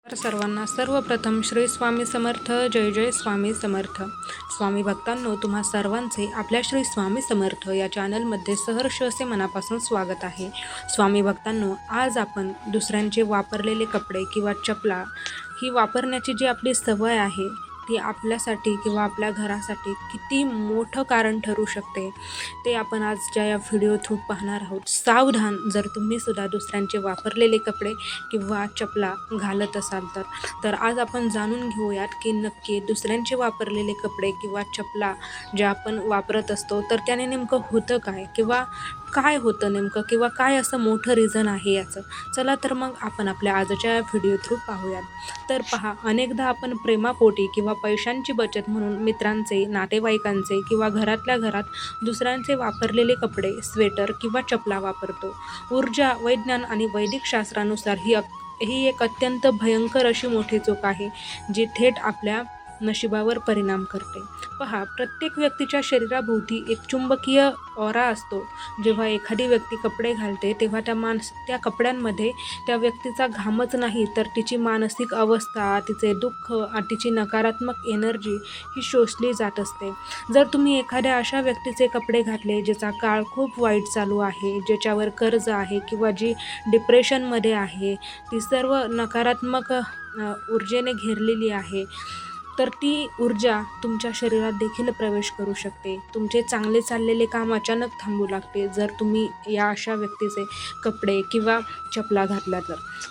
तर सर्वांना सर्वप्रथम श्री स्वामी समर्थ. जय जय स्वामी समर्थ. स्वामी भक्तांनो, तुम्हा सर्वांचे आपल्या श्री स्वामी समर्थ या चॅनलमध्ये सहर्ष असे मनापासून स्वागत आहे. स्वामी भक्तांनो, आज आपण दुसऱ्यांचे वापरलेले कपडे किंवा चपला ही वापरण्याची जी आपली सवय आहे ती आपल्यासाठी किंवा आपल्या घरासाठी किती मोठं कारण ठरू शकते ते आपण आजच्या या व्हिडिओ थ्रू पाहणार आहोत. सावधान, जर तुम्ही सुद्धा दुसऱ्यांचे वापरलेले कपडे किंवा चपला घालत असाल तर आज आपण जाणून घेऊयात की नक्की दुसऱ्यांचे वापरलेले कपडे किंवा चपला ज्या आपण वापरत असतो तर त्याने नेमकं होतं काय, किंवा काय होतं नेमकं, किंवा काय असं मोठं रिझन आहे याचं. चला तर मग आपण आपल्या आजच्या व्हिडिओ थ्रू पाहूयात. तर पहा, अनेकदा आपण प्रेमापोटी किंवा पैशांची बचत म्हणून मित्रांचे, नातेवाईकांचे किंवा घरातल्या घरात दुसऱ्यांचे वापरलेले कपडे, स्वेटर किंवा चपला वापरतो. ऊर्जा, विज्ञान आणि वैदिक शास्त्रानुसार ही एक अत्यंत भयंकर अशी मोठी चूक आहे जी थेट आपल्या नशिबावर परिणाम करते. पहा, प्रत्येक व्यक्तीच्या शरीराभोवती एक चुंबकीय ऑरा असतो. जेव्हा एखादी व्यक्ती कपडे घालते तेव्हा त्या कपड्यांमध्ये त्या व्यक्तीचा घामच नाही तर तिची मानसिक अवस्था, तिचे दुःख आणि तिची नकारात्मक एनर्जी ही शोषली जात असते. जर तुम्ही एखाद्या अशा व्यक्तीचे कपडे घातले ज्याचा काळ खूप वाईट चालू आहे, ज्याच्यावर कर्ज आहे किंवा जी डिप्रेशनमध्ये आहे, ती सर्व नकारात्मक ऊर्जेने घेरलेली आहे, तर ती ऊर्जा तुमच्या शरीरात देखील प्रवेश करू शकते. तुमचे चांगले चाललेले काम अचानक थांबू लागते जर तुम्ही या अशा व्यक्तीचे कपडे किंवा चपला घातला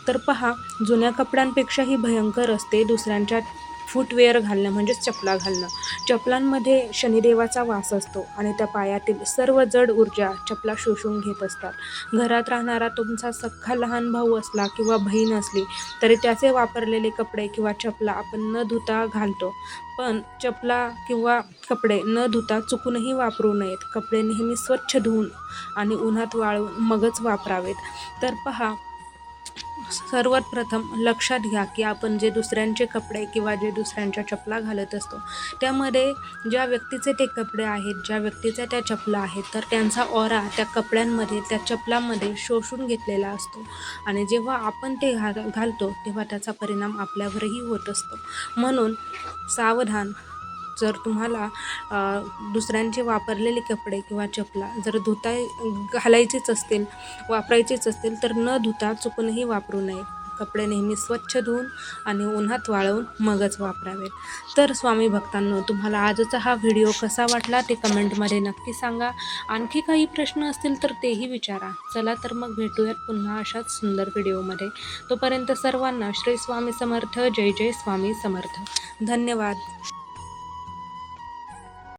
तर पहा, जुन्या कपड्यांपेक्षाही भयंकर असते दुसऱ्यांच्या फूटवेअर घालणं, म्हणजेच चपला घालणं. चपलांमध्ये शनिदेवाचा वास असतो आणि त्या पायातील सर्व जड ऊर्जा चपला शोषून घेत असतात. घरात राहणारा तुमचा सख्खा लहान भाऊ असला किंवा बहीण असली तरी त्याचे वापरलेले कपडे किंवा चपला आपण न धुता घालतो. पण चपला किंवा कपडे न धुता चुकूनही वापरू नयेत. कपडे नेहमी स्वच्छ धुवून आणि उन्हात वाळवून मगच वापरावेत. तर पहा, सर्वात प्रथम लक्षात घ्या की आपण जे दुसऱ्यांचे कपडे किंवा जे दुसऱ्यांच्या चपला घालत असतो त्यामध्ये ज्या व्यक्तीचे ते कपडे आहेत, ज्या व्यक्तीच्या त्या चपला आहेत, तर त्यांचा ऑरा त्या कपड्यांमध्ये, त्या चपलांमध्ये शोषून घेतलेला असतो आणि जेव्हा आपण ते घालतो तेव्हा त्याचा परिणाम आपल्यावरही होत असतो. म्हणून सावधान, जर तुम्हाला दुसऱ्यांचे वापरलेले कपडे किंवा चपला जर घालायचेच असतील, वापरायचेच असतील तर न धुता चुकूनही वापरू नये. कपडे नेहमी स्वच्छ धुवून आणि उन्हात वाळवून मगच वापरावेत. तर स्वामी भक्तांनो, तुम्हाला आजचा हा व्हिडिओ कसा वाटला ते कमेंटमध्ये नक्की सांगा. आणखी काही प्रश्न असतील तर तेही विचारा. चला तर मग भेटूयात पुन्हा अशाच सुंदर व्हिडिओमध्ये. तोपर्यंत सर्वांना श्री स्वामी समर्थ. जय जय स्वामी समर्थ. धन्यवाद.